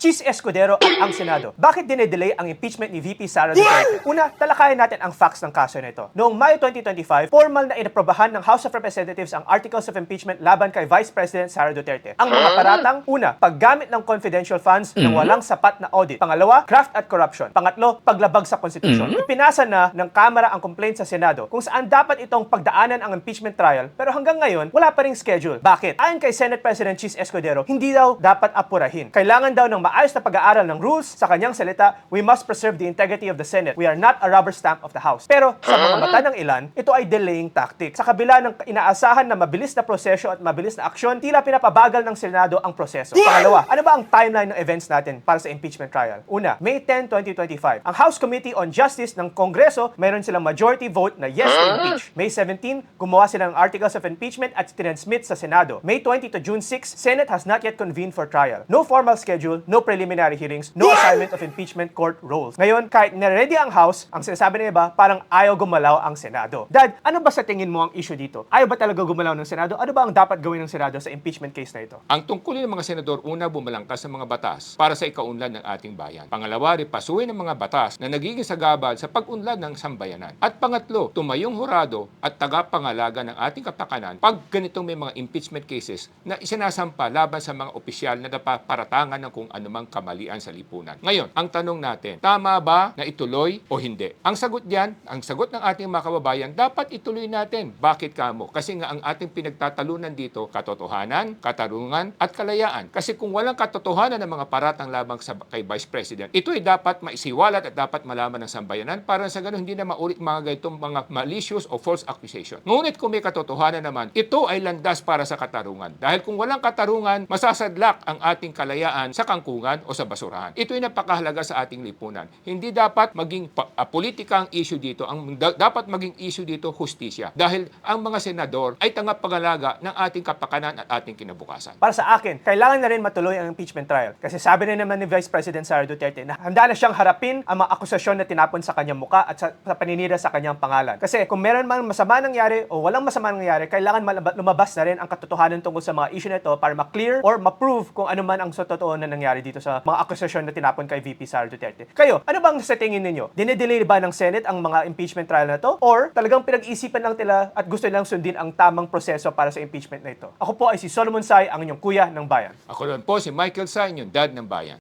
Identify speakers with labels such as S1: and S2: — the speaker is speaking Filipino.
S1: Cheese Escudero at ang Senado. Bakit dinedelay ang impeachment ni VP Sara Duterte? Una, talakayan natin ang facts ng kaso nito. Noong Mayo 2025, formal na inaprobahan ng House of Representatives ang Articles of Impeachment laban kay Vice President Sara Duterte. Ang mga paratang, una, paggamit ng confidential funds na walang sapat na audit. Pangalawa, graft at corruption. Pangatlo, paglabag sa konstitusyon. Ipinasa na ng Kamara ang complaint sa Senado kung saan dapat itong pagdaanan ang impeachment trial pero hanggang ngayon, wala pa ring schedule. Bakit? Ayon kay Senate President Cheese Escudero, hindi daw dapat apurahin. Kailangan daw ng maayos na pag-aaral ng rules. Sa kanyang salita, we must preserve the integrity of the Senate. We are not a rubber stamp of the House. Pero sa mga mata ng ilan, ito ay delaying tactic. Sa kabila ng inaasahan na mabilis na proseso at mabilis na aksyon, tila pinapabagal ng Senado ang proseso. Pangalawa, ano ba ang timeline ng events natin para sa impeachment trial? Una, May 10, 2025. Ang House Committee on Justice ng Kongreso, mayroon silang majority vote na yes to impeach. May 17, gumawa sila ng articles of impeachment at transmit sa Senado. May 20 to June 6, Senate has not yet convened for trial. No formal schedule, no preliminary hearings, no assignment of impeachment court roles. Ngayon, kahit na-ready ang House, ang sinasabi ng iba, parang ayaw gumalaw ang Senado. Dad, ano ba sa tingin mo ang issue dito? Ayaw ba talaga gumalaw ng Senado? Ano ba ang dapat gawin ng Senado sa impeachment case na ito?
S2: Ang tungkulin ng mga senador, una, bumalangkas sa mga batas para sa ikaunlad ng ating bayan. Pangalawa, ripasuhin ng mga batas na nagiging sagabal sa pag-unlad ng sambayanan. At pangatlo, tumayong hurado at tagapangalaga ng ating kapakanan pag ganitong may mga impeachment cases na isinasampa laban sa mga opisyal na napaparatangan ng kung anumang kamalian sa lipunan. Ngayon, ang tanong natin, tama ba na ituloy o hindi? Ang sagot diyan, ang sagot ng ating mga kababayan, dapat ituloy natin. Bakit kamo? Kasi nga ang ating pinagtatalunan dito, katotohanan, katarungan, at kalayaan. Kasi kung walang katotohanan ng mga paratang labang kay Vice President, ito ay dapat maisiwalat at dapat malaman ng sambayanan para sa ganun hindi na maulit mga ganitong mga malicious o false accusation. Ngunit kung may katotohanan naman, ito ay landas para sa katarungan. Dahil kung walang katarungan, masasadlak ang ating kalayaan sa kangkungan o sa basurahan. Ito ay napakahalaga sa ating lipunan. Hindi dapat maging politika ang issue dito. Ang dapat maging issue dito, hustisya. Dahil ang mga senador ay tagapangalaga ng ating kapakanan at ating kinabukasan.
S1: Para sa akin, kailangan na rin matuloy ang impeachment trial. Kasi sabi na naman ni Vice President Sara Duterte na handa na siyang harapin ang mga akusasyon na tinapon sa kanyang muka at sa paninira sa kanyang pangalan. Kasi kung meron man masama nangyari o walang masama nangyari, kailangan lumabas na rin ang katotohanan tungkol sa mga issue na ito para ma-clear or ma-prove kung ano man ang totoo na nangyari dito sa mga akusasyon na tinapon kay VP Sara Duterte. Kayo, ano bang sa tingin ninyo? Dinedelay ba ng Senate ang mga impeachment trial na to? Or talagang pinag-isipan lang nila at gusto nilang sundin ang tamang proseso para sa impeachment na ito? Ako po ay si Solomon Sai, ang inyong kuya ng bayan.
S2: Ako rin po si Michael Sa, inyong dad ng bayan.